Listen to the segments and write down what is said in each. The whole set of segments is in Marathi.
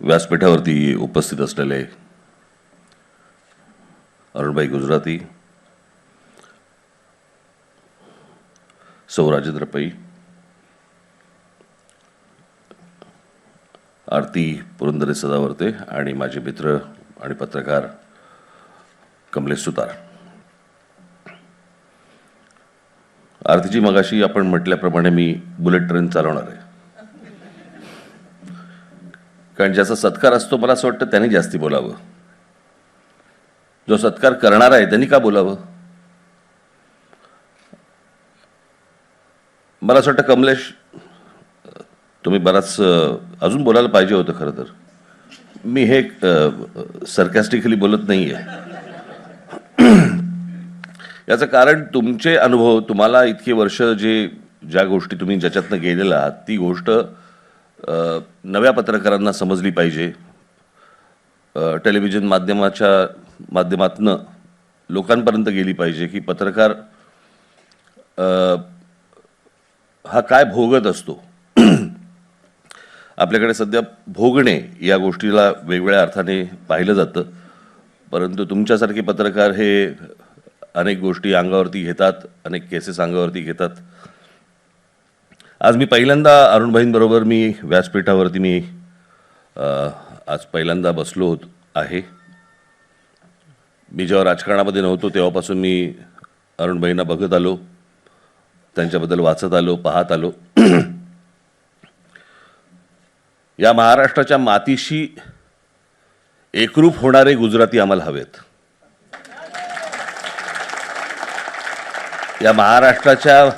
व्यासपीठावरती उपस्थित असलेले अरुणभाई गुजराती, सौ राजेंद्र पै, आरती पुरंदरे सदावर्ते आणि माझे मित्र आणि पत्रकार कमलेश सुतार. आरतीजी, मगाशी आपण म्हटल्याप्रमाणे मी बुलेट ट्रेन चालवणार आहे, कारण ज्याचा सत्कार असतो मला असं वाटतं त्यांनी जास्ती बोलावं. जो सत्कार करणार आहे त्यांनी का बोलावं? मला असं वाटतं कमलेश, तुम्ही बराच अजून बोलायला पाहिजे होतं. खरं तर मी हे सरकॅस्टिकली बोलत नाही आहे. याचं कारण तुमचे अनुभव, तुम्हाला इतके वर्ष ज्या गोष्टी तुम्ही ज्याच्यातनं गेलेला आहात ती गोष्ट नव्या पत्रकारांना समजली पाहिजे. टेलिव्हिजन माध्यमातनं लोकांपर्यंत गेली पाहिजे की पत्रकार हा काय भोगत असतो. आपल्याकडे सध्या भोगणे या गोष्टीला वेगवेगळ्या अर्थाने पाहिलं जातं, परंतु तुमच्यासारखे पत्रकार हे अनेक गोष्टी अंगावरती घेतात, अनेक केसेस अंगावरती घेतात. आज मी पहिल्यांदा अरुणभाईंबरोबर मी व्यासपीठावरती आज पहिल्यांदा बसलो आहे. मी जेव्हा राजकारणामध्ये नव्हतो तेव्हापासून मी अरुणभाईंना बघत आलो, त्यांच्याबद्दल वाचत आलो, पाहत आलो. या महाराष्ट्राच्या मातीशी एकरूप होणारे गुजराती आम्हाला हवेत. या महाराष्ट्राच्या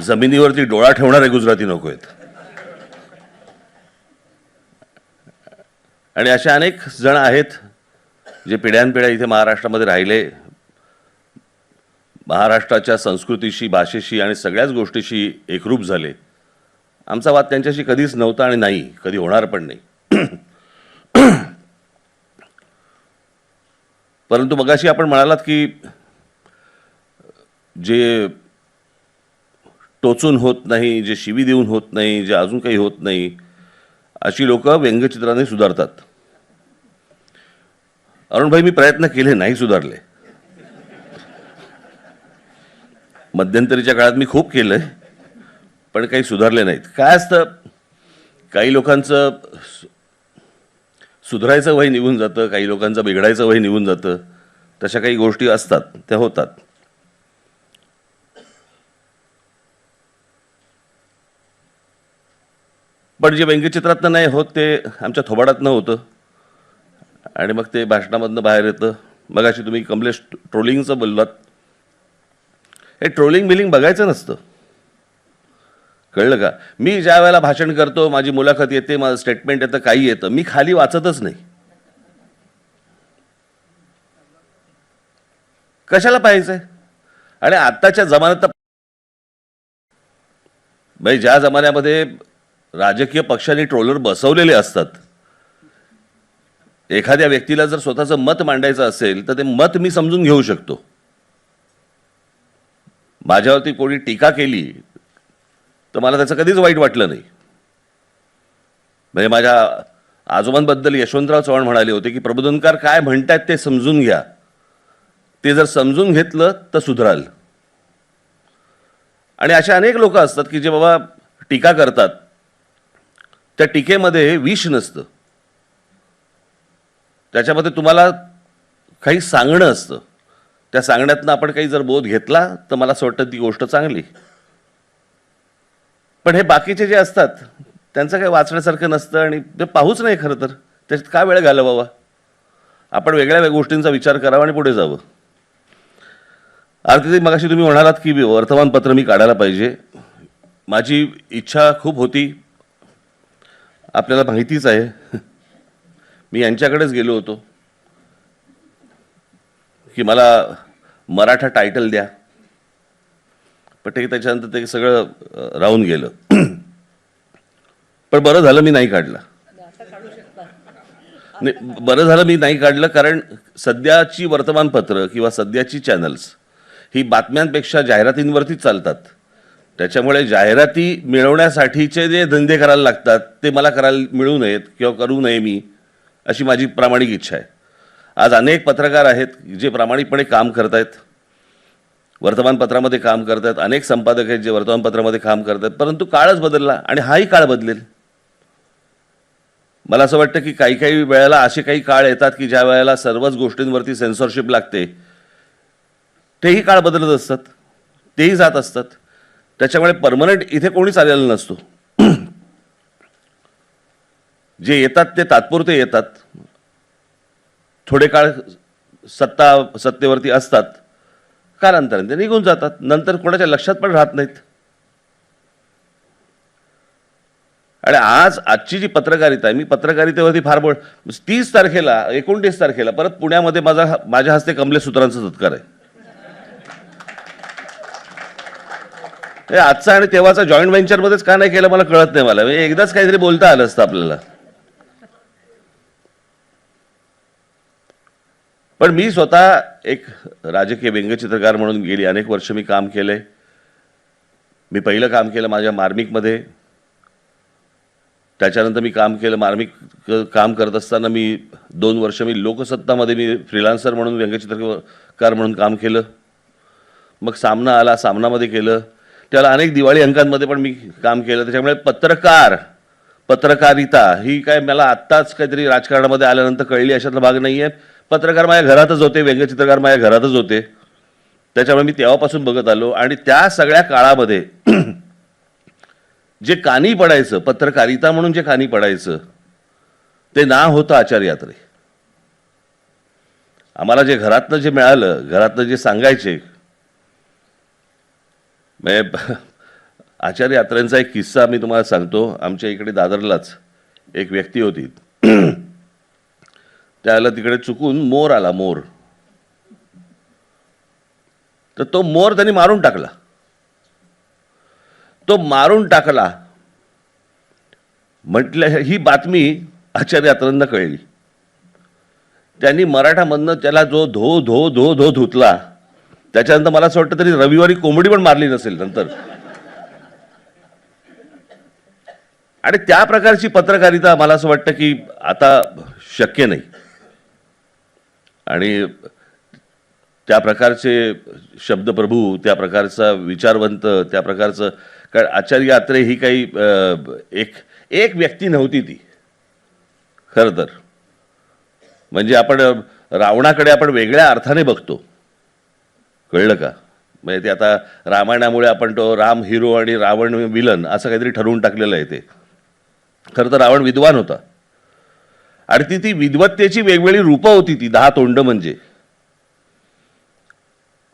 जमिनीवरती डोळा ठेवणारे गुजराती नको आहेत. आणि अशा अनेक जण आहेत जे पिढ्यानपिढ्या इथे महाराष्ट्रामध्ये राहिले, महाराष्ट्राच्या संस्कृतीशी, भाषेशी आणि सगळ्याच गोष्टीशी एकरूप झाले. आमचा वाद त्यांच्याशी कधीच नव्हता आणि नाही, कधी होणार पण नाही. परंतु मगाशी आपण म्हणालात की जे टोचून होत नाही, जे शिवी देऊन होत नाही, जे अजून काही होत नाही, अशी लोक व्यंगचित्राने सुधारतात. अरुणभाई, मी प्रयत्न केले, नाही सुधारले. मध्यंतरीच्या काळात मी खूप केलंय, पण काही सुधारले नाहीत. काय असतं, काही लोकांचं सुधारायचं वय निघून जातं, काही लोकांचं बिघडायचं वय निघून जातं. तशा काही गोष्टी असतात, त्या होतात. पण जे व्यंगचित्रातनं नाही होत ते आमच्या थोबाडातनं होतं आणि मग ते भाषणामधनं बाहेर येतं. मगाशी तुम्ही कमलेश ट्रोलिंगचं बोललात. हे ट्रोलिंग बिलिंग बघायचं नसतं, कळलं का? मी ज्या वेळेला भाषण करतो, माझी मुलाखत येते, माझं स्टेटमेंट येतं, काही येतं, मी खाली वाचतच नाही. कशाला पाहायचंय? आणि आत्ताच्या जमान्यात भाई, ज्या जमान्यामध्ये राजकीय पक्षांनी ट्रोलर बसवलेले असतात, एखाद्या व्यक्तीला जर स्वतःचं मत मांडायचं असेल तर ते मत मी समजून घेऊ शकतो. माझ्यावरती कोणी टीका केली तर मला त्याचं कधीच वाईट वाटलं नाही. म्हणजे माझ्या आजोबांबद्दल यशवंतराव चव्हाण म्हणाले होते की प्रबोधनकार काय म्हणतात ते समजून घ्या, ते जर समजून घेतलं तर सुधराल. आणि अशा अनेक लोक असतात की जे बाबा टीका करतात, त्या टीकेमध्ये विष नसतं, त्याच्यामध्ये तुम्हाला काही सांगणं असतं. त्या सांगण्यातनं आपण काही जर बोध घेतला तर मला असं वाटतं ती गोष्ट चांगली. पण हे बाकीचे जे असतात त्यांचं काही वाचण्यासारखं नसतं आणि ते पाहूच नाही. खरं तर त्याच्यात काय वेळ घालवावा? आपण वेगळ्या गोष्टींचा विचार करावा आणि पुढे जावं. आरती, मगाशी तुम्ही म्हणालात की वर्तमानपत्र मी काढायला पाहिजे. माझी इच्छा खूप होती. आपल्याला माहितीच आहे, मी यांच्याकडेच गेलो होतो की मला मराठा टायटल द्या, पण ते त्याच्यानंतर ते सगळं राहून गेलं. पण बरं झालं मी नाही काढलं. नाही, बरं झालं मी नाही काढलं, कारण सध्याची वर्तमानपत्र किंवा सध्याची चॅनल्स ही बातम्यांपेक्षा जाहिरातींवरतीच चालतात. त्याच्यामुळे जाहिराती मिळवण्यासाठीचे जे धंदे करायला लागतात ते मला करायला मिळू नयेत किंवा करू नये मी, अशी माझी प्रामाणिक इच्छा आहे. आज अनेक पत्रकार आहेत जे प्रामाणिकपणे काम करत आहेत, वर्तमानपत्रामध्ये काम करत आहेत, अनेक संपादक आहेत जे वर्तमानपत्रामध्ये काम करत आहेत, परंतु काळच बदलला आणि हाही काळ बदलेल. मला असं वाटतं की काही काही वेळेला असे काही काळ येतात की ज्या वेळेला सर्वच गोष्टींवरती सेन्सॉरशिप लागते, तेही काळ बदलत असतात, तेही जात असतात. त्याच्यामुळे परमनंट इथे कोणीच आलेला नसतो. जे येतात ते तात्पुरते येतात, थोडे काळ सत्तेवरती असतात, कालांतराने ते निघून जातात, नंतर कोणाच्या लक्षात पण राहत नाहीत. आणि आजची जी पत्रकारिता आहे, मी पत्रकारितेवरती फार 30 तारखेला 29 तारखेला परत पुण्यामध्ये माझ्या हस्ते कमलेसूत्रांचा सत्कार आहे. हे आजचा आणि तेव्हाचा जॉईंट व्हेंचरमध्येच का नाही केलं मला कळत नाही. मला एकदाच काहीतरी बोलता आलं असतं आपल्याला. पण मी स्वतः एक राजकीय व्यंगचित्रकार म्हणून गेली अनेक वर्ष मी काम केलंय. मी पहिलं काम केलं माझ्या मार्मिकमध्ये, त्याच्यानंतर मी काम केलं मार्मिक काम करत असताना मी 2 वर्ष मी लोकसत्तामध्ये मी फ्रीलान्सर म्हणून व्यंगचित्रकार म्हणून काम केलं. मग सामना आला, सामनामध्ये केलं, त्याला अनेक दिवाळी अंकांमध्ये पण मी काम केलं. त्याच्यामुळे पत्रकारिता ही काय मला आत्ताच काहीतरी राजकारणामध्ये आल्यानंतर कळली अशातला भाग नाही आहे. पत्रकार माझ्या घरातच होते, व्यंगचित्रकार माझ्या घरातच होते. त्याच्यामुळे मी तेव्हापासून बघत आलो. आणि त्या सगळ्या काळामध्ये जे कानी पडायचं, पत्रकारिता म्हणून जे कानी पडायचं, ते नाव होतं आचार्य अत्रे. आम्हाला जे घरातनं जे मिळालं, घरातनं जे सांगायचे, आचार्य अत्रेंचा एक किस्सा मी तुम्हाला सांगतो. आमच्या इकडे दादरलाच एक व्यक्ती होती, त्याला तिकडे चुकून मोर आला, मोर. तर तो मोर त्यांनी मारून टाकला. तो मारून टाकला म्हटलं, ही बातमी आचार्य अत्रेंना कळली. त्यांनी मराठामधनं त्याला जो धो धो धो धो धुतला, त्याच्यानंतर मला असं वाटतं तरी रविवारी कोंबडी पण मारली नसेल नंतर. आणि त्या प्रकारची पत्रकारिता मला असं वाटतं की आता शक्य नाही. आणि त्या प्रकारचे शब्दप्रभू, त्या प्रकारचा विचारवंत, त्या प्रकारचं, कारण आचार्य अत्रे ही काही एक व्यक्ती नव्हती ती खरं तर. म्हणजे आपण रावणाकडे आपण वेगळ्या अर्थाने बघतो, कळलं का? म्हणजे ते आता रामायणामुळे आपण तो राम हिरो आणि रावण विलन असं काहीतरी ठरवून टाकलेलं आहे. ते खरं तर रावण विद्वान होता आणि ती विद्वत्तेची वेगवेगळी रूपं होती, ती 10 तोंड म्हणजे.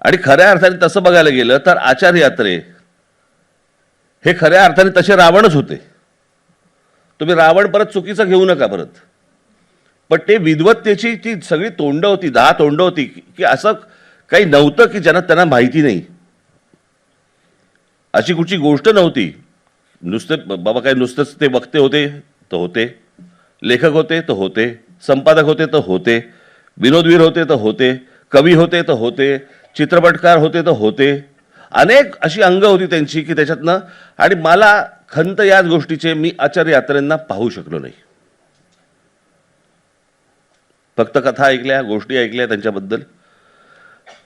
आणि खऱ्या अर्थाने तसं बघायला गेलं तर आचार्य अत्रे हे खऱ्या अर्थाने तसे रावणच होते. तुम्ही रावण परत चुकीचं घेऊ नका परत. पण ते विद्वत्तेची ती सगळी तोंड होती, 10 तोंड होती, की असं काही नव्हतं की ज्यांना त्यांना माहिती नाही. अशी कुठची गोष्ट नव्हती. नुसते बाबा काय नुसतंच ते वक्ते होते तर होते, लेखक होते तर होते, संपादक होते तर होते, विनोदवीर होते तर होते, कवी होते तर होते, चित्रपटकार होते तर होते. अनेक अशी अंग होती त्यांची की त्याच्यातनं. आणि मला खंत याच गोष्टीचे, मी आचार्य अत्रेंना पाहू शकलो नाही. फक्त कथा ऐकल्या, गोष्टी ऐकल्या त्यांच्याबद्दल,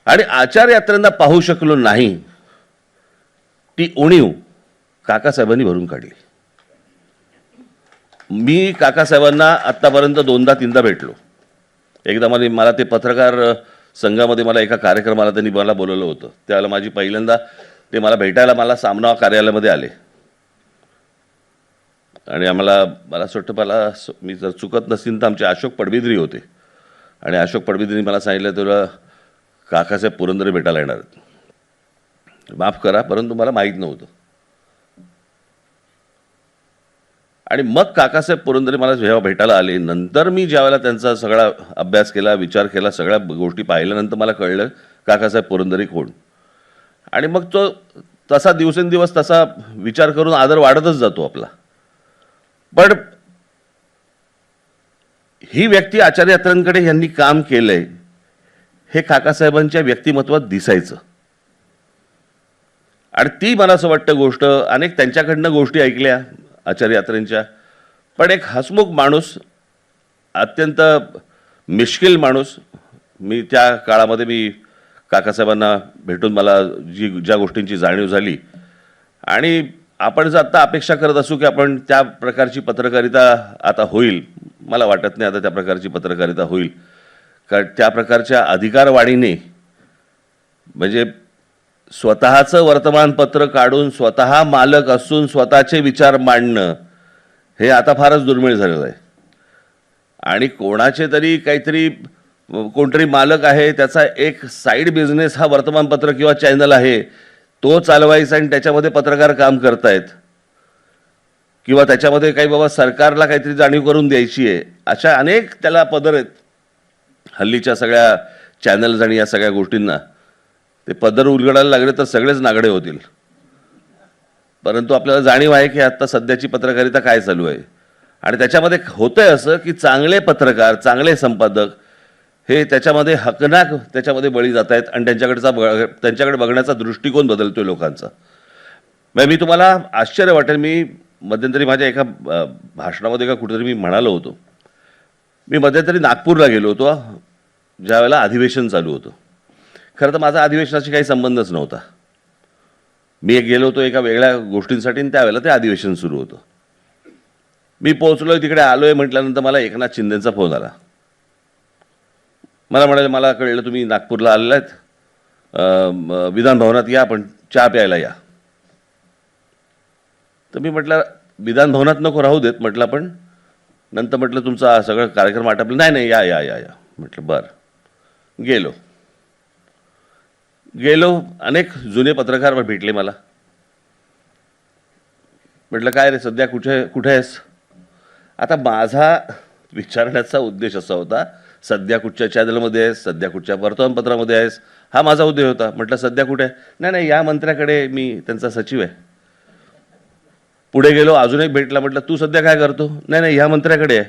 आणि आचार्य अत्रेंना पाहू शकलो नाही. ती उणीव काकासाहेबांनी भरून काढली. मी काकासाहेबांना आत्तापर्यंत 2दा-3दा भेटलो. एकदा मला ते पत्रकार संघामध्ये मला एका कार्यक्रमाला त्यांनी मला बोलवलं होतं. त्यावेळेला माझी पहिल्यांदा ते मला भेटायला मला सामना कार्यालयामध्ये आले. आणि मला असं वाटतं, मी जर चुकत नसेल तर आमचे अशोक पडबिद्री होते. आणि अशोक पडबिद्रींनी मला सांगितलं, तुला काकासाहेब पुरंदरे भेटायला येणार आहेत. माफ करा, परंतु मला माहीत नव्हतं. आणि मग काकासाहेब पुरंदरे मला जेव्हा भेटायला आले, नंतर मी ज्यावेळेला त्यांचा सगळा अभ्यास केला, विचार केला, सगळ्या गोष्टी पाहिल्यानंतर मला कळलं काकासाहेब पुरंदरे कोण. आणि मग तो तसा दिवसेंदिवस तसा विचार करून आदर वाढतच जातो आपला. पण ही व्यक्ती आचार्य अत्रेंकडे यांनी काम केलंय हे काकासाहेबांच्या व्यक्तिमत्वात दिसायचं. आणि ती मला असं वाटतं गोष्ट, अनेक त्यांच्याकडनं गोष्टी ऐकल्या आचार्य यात्रेंच्या, पण एक हसमुख माणूस, अत्यंत मिश्किल माणूस. मी त्या काळामध्ये मी काकासाहेबांना भेटून मला ज्या गोष्टींची जाणीव झाली, आणि आपण जर आत्ता अपेक्षा करत असू की आपण त्या प्रकारची पत्रकारिता आता होईल, मला वाटत नाही आता त्या प्रकारची पत्रकारिता होईल. कारण त्या प्रकारच्या अधिकारवाणीने, म्हणजे स्वतःचं वर्तमानपत्र काढून स्वतः मालक असून स्वतःचे विचार मांडणं, हे आता फारच दुर्मिळ झालेलं आहे. आणि कोणाचे तरी काहीतरी कोणतरी मालक आहे, त्याचा एक साईड बिझनेस हा वर्तमानपत्र किंवा चॅनल आहे, तो चालवायचा आणि त्याच्यामध्ये पत्रकार काम करतायत, किंवा त्याच्यामध्ये काही बाबा सरकारला काहीतरी जाणीव करून द्यायची आहे, अशा अनेक त्याला पदर आहेत हल्लीच्या सगळ्या चॅनल्स आणि या सगळ्या गोष्टींना. ते पदर उलगडायला लागले तर सगळेच नागडे होतील. परंतु आपल्याला जाणीव आहे की आता सध्याची पत्रकारिता काय चालू आहे, आणि त्याच्यामध्ये होतंय असं की चांगले पत्रकार, चांगले संपादक हे त्याच्यामध्ये हकनाक त्याच्यामध्ये बळी जात आहेत, आणि त्यांच्याकडे बघण्याचा दृष्टिकोन बदलतोय लोकांचा. म्हणजे मी तुम्हाला आश्चर्य वाटेल, मी मध्यंतरी माझ्या एका भाषणामध्ये का कुठेतरी मी म्हणालो होतो, मी मध्यंतरी नागपूरला गेलो होतो ज्या वेळेला अधिवेशन चालू होतं. खरं तर माझा अधिवेशनाशी काही संबंधच नव्हता. मी गेलो होतो एका वेगळ्या गोष्टींसाठी, आणि त्यावेळेला ते अधिवेशन सुरू होतं. मी पोहोचलोय तिकडे, आलोय म्हटल्यानंतर मला एकनाथ शिंदेचा फोन आला. मला म्हणाले, मला कळलं तुम्ही नागपूरला आलेला आहेत, विधान भवनात या, आपण चहा प्यायला या. तर मी म्हटलं विधान भवनात नको, राहू देत म्हटलं, पण नंतर म्हटलं तुमचा सगळं कार्यक्रम आटपला. नाही नाही, या या या या म्हटलं. बरं, गेलो. अनेक जुने पत्रकार भेटले मला. म्हटलं काय रे सध्या कुठे आहेस? आता माझा विचारण्याचा उद्देश असा होता, सध्या कुठच्या चॅनलमध्ये आहेस, सध्या कुठच्या वर्तमानपत्रामध्ये आहेस, हा माझा उद्देश होता. म्हटलं सध्या कुठे आहे? नाही नाही, या मंत्र्याकडे, मी त्यांचा सचिव आहे. पुढे गेलो, अजून एक भेटला. म्हटलं तू सध्या काय करतो? नाही नाही, ह्या मंत्र्याकडे आहे.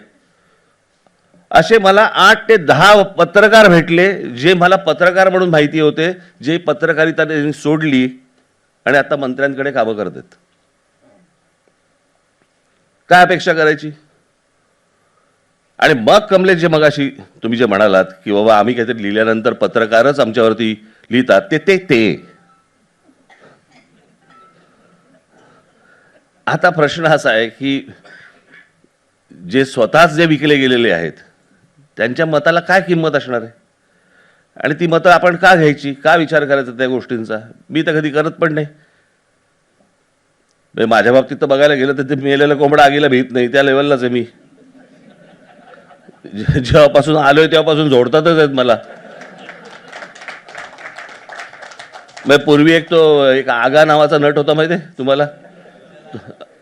असे मला 8 ते 10 पत्रकार भेटले, जे मला पत्रकार म्हणून माहिती होते, जे पत्रकारिता सोडली आणि आता मंत्र्यांकडे कामं करतात. काय अपेक्षा करायची? आणि मग कमलेश, जे मगाशी तुम्ही जे म्हणालात की बाबा आम्ही काहीतरी लिहिल्यानंतर पत्रकारच आमच्यावरती लिहितात, ते आता प्रश्न असा आहे की जे स्वतःच जे विकले गेलेले आहेत, त्यांच्या मताला काय किंमत असणार आहे, आणि ती मतं आपण का घ्यायची, का विचार करायचा त्या गोष्टींचा? मी तर कधी करत पण नाही. माझ्या बाबतीत तर बघायला गेलं तर ते मेलेलं कोंबडा आगीला भीत नाही, त्या लेवललाच आहे मी. जेव्हापासून आलोय तेव्हापासून झोडतातच आहेत मला. पूर्वी एक आगा नावाचा नट होता, माहिती आहे तुम्हाला?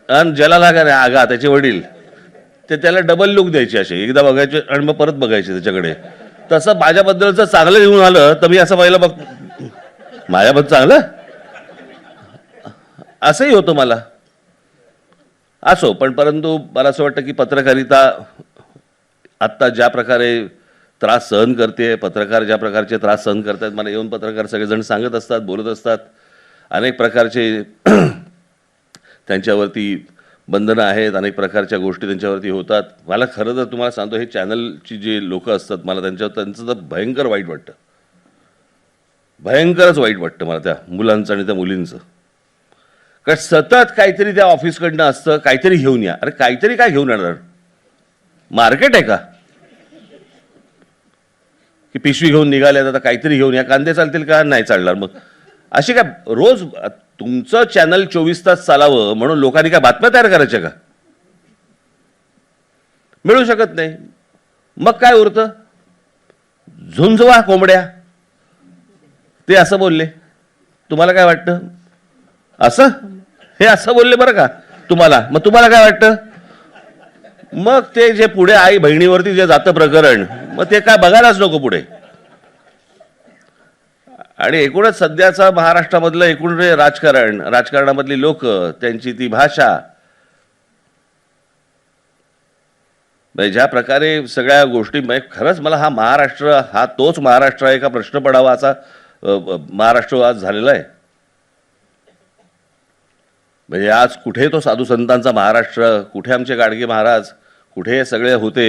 आणि ज्याला लागा नाही आगा, त्याचे वडील, ते त्याला डबल लुक द्यायचे, असे एकदा बघायचे आणि मग परत बघायचे त्याच्याकडे. तसं माझ्याबद्दलचं चांगलं लिहून आलं तर मी असं पाहिलं, बघ माझ्याबद्दल चांगलं असंही होतं मला. असो, पण परंतु मला असं वाटतं की पत्रकारिता आत्ता ज्या प्रकारे त्रास सहन करते, पत्रकार ज्या प्रकारचे त्रास सहन करतात, मला येऊन पत्रकार सगळेजण सांगत असतात, बोलत असतात. अनेक प्रकारचे त्यांच्यावरती बंधनं आहेत, अनेक प्रकारच्या गोष्टी त्यांच्यावरती होतात. मला खरं तर तुम्हाला सांगतो, हे चॅनलची जे लोक असतात, मला त्यांचं तर भयंकर वाईट वाटतं, भयंकरच वाईट वाटतं मला त्या मुलांचं आणि त्या मुलींचं. कारण सतत काहीतरी त्या ऑफिसकडनं असतं, काहीतरी घेऊन या. अरे काहीतरी काय घेऊन येणार? मार्केट आहे का की पिशवी घेऊन निघाले, आता काहीतरी घेऊन या? कांदे चालतील का? नाही चालणार. मग अशी काय रोज तुमचं चॅनल 24 तास चालावं म्हणून लोकांनी काय बातम्या तयार करायच्या का? मिळू शकत नाही. मग काय उरतं? झुंजवा कोंबड्या, ते असं बोलले. तुम्हाला काय वाटतं? असं हे असं बोलले बरं का तुम्हाला, मग तुम्हाला काय वाटतं? मग ते जे पुढे आई बहिणीवरती जे जातं प्रकरण, मग ते काय बघायलाच नको पुढे. आणि एकूणच सध्याचा महाराष्ट्रामधलं एकूण राजकारणामधली लोक, त्यांची ती भाषा, ज्या प्रकारे सगळ्या गोष्टी, खरंच मला हा महाराष्ट्र, हा तोच महाराष्ट्र आहे का प्रश्न पडावा असा महाराष्ट्र आज झालेला आहे. म्हणजे आज कुठे तो साधू संतांचा महाराष्ट्र, कुठे आमचे गाडगे महाराज, कुठे हे सगळे होते,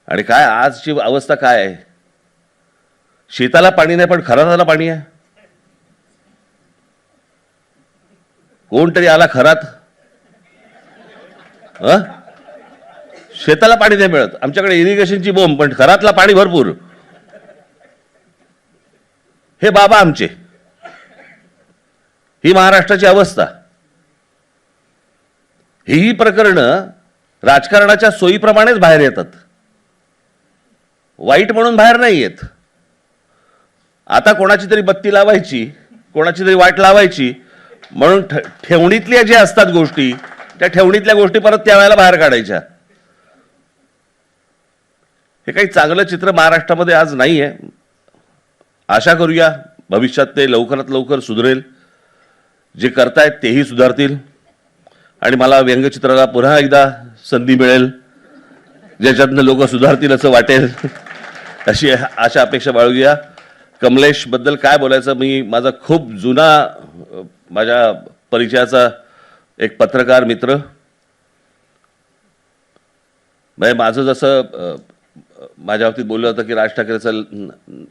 आणि काय आजची अवस्था काय आहे? शेताला पाणी नाही पण खराताला पाणी आहे. कोणतरी आला खरात, शेताला पाणी नाही मिळत. आमच्याकडे इरिगेशनची बोंब, पण खरातला पाणी भरपूर. हे बाबा आमचे, ही महाराष्ट्राची अवस्था. ही प्रकरणं राजकारणाच्या सोयीप्रमाणेच बाहेर येतात, वाईट म्हणून बाहेर नाही येत. आता कोणाची तरी बत्ती लावायची, कोणाची तरी वाट लावायची म्हणून ठेवणीतल्या ज्या असतात गोष्टी, त्या ठेवणीतल्या गोष्टी परत त्यावेळेला बाहेर काढायच्या. हे काही चांगलं चित्र महाराष्ट्रामध्ये आज नाही आहे. आशा करूया भविष्यात ते लवकरात लवकर सुधरेल. जे करतायत तेही सुधारतील आणि मला व्यंगचित्राला पुन्हा एकदा संधी मिळेल ज्याच्यातनं लोक सुधारतील असं वाटेल, अशी आशा अपेक्षा बाळगूया. कमलेश बद्दल काय बोलायचं, मी माझा खूप जुना माझ्या परिचयाचा एक पत्रकार मित्र. म्हणजे माझं जसं माझ्या बाबतीत बोललं होतं की राज ठाकरेचं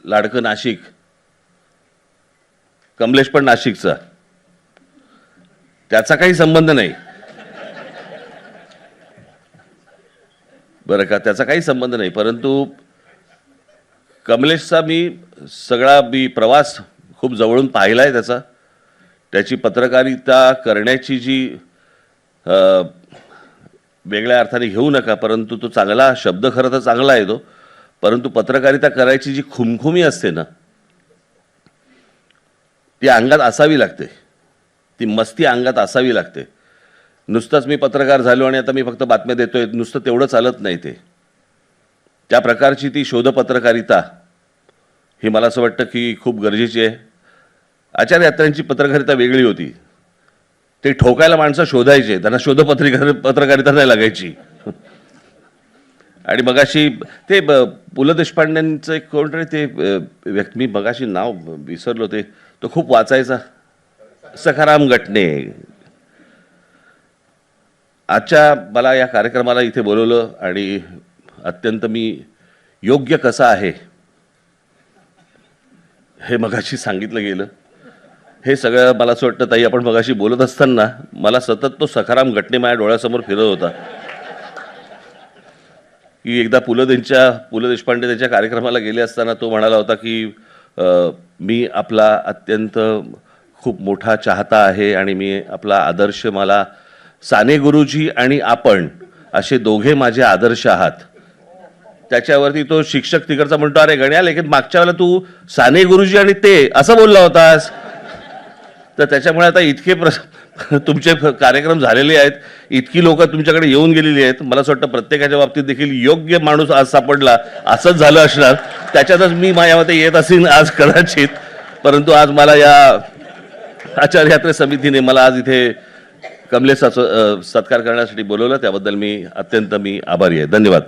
लाडकं नाशिक, कमलेश पण नाशिकचा. त्याचा काही संबंध नाही बरं का, त्याचा काही संबंध नाही. परंतु कमलेशचा मी सगळा प्रवास खूप जवळून पाहिला आहे. त्याची पत्रकारिता करण्याची जी वेगळ्या अर्थाने घेऊ नका, परंतु तो चांगला शब्द, खरं तर चांगला आहे तो, परंतु पत्रकारिता करायची जी खुमखुमी असते ना, ती अंगात असावी लागते, ती मस्ती अंगात असावी लागते. नुसतंच मी पत्रकार झालो आणि आता मी फक्त बातम्या देतोय, नुसतं तेवढं चालत नाही. त्या प्रकारची ती शोधपत्रकारिता ही मला असं वाटतं की खूप गरजेची आहे. आचार्य यात्रांची पत्रकारिता वेगळी होती. ते ठोकायला माणसं शोधायचे, त्यांना पत्रकारिता नाही लागायची. आणि मगाशी ते पु ल देशपांडेंचं एक कोणतरी ते व्यक्ती, मी मगाशी नाव विसरलो, ते तो खूप वाचायचा, सखाराम गटणे. आजच्या मला या कार्यक्रमाला इथे बोलवलं आणि अत्यंत मी योग्य कसा आहे हे मगाशी सांगितलं गेलं. हे सगळं मला असं वाटतं ताई, आपण मगाशी बोलत असताना मला सतत तो सखाराम गटणे माझ्या डोळ्यासमोर फिरत होता की एकदा पु ल देशपांडे त्यांच्या कार्यक्रमाला गेले असताना तो म्हणाला होता की मी आपला अत्यंत खूप मोठा चाहता आहे आणि मी आपला आदर्श, मला साने गुरुजी आणि आपण असे दोघे माझे आदर्श आहात. त्याच्यावरती तो शिक्षक तिकडचा म्हणतो, अरे गण्या, लेकिन मागच्या वेळेला तू साने गुरुजी आणि ते असं बोलला होतास. तर त्याच्यामुळे आता इतके तुमचे कार्यक्रम झालेले आहेत, इतकी लोक तुमच्याकडे येऊन गेलेली आहेत. मला असं वाटतं प्रत्येकाच्या बाबतीत देखील योग्य माणूस आज सापडला, असंच झालं असणार. त्याच्यातच मी माझ्यामध्ये येत असेन आज कदाचित. परंतु आज मला या आचार्य यात्रे समितीने मला आज इथे कमलेशचा सत्कार करण्यासाठी बोलवलं, त्याबद्दल मी अत्यंत आभारी आहे. धन्यवाद.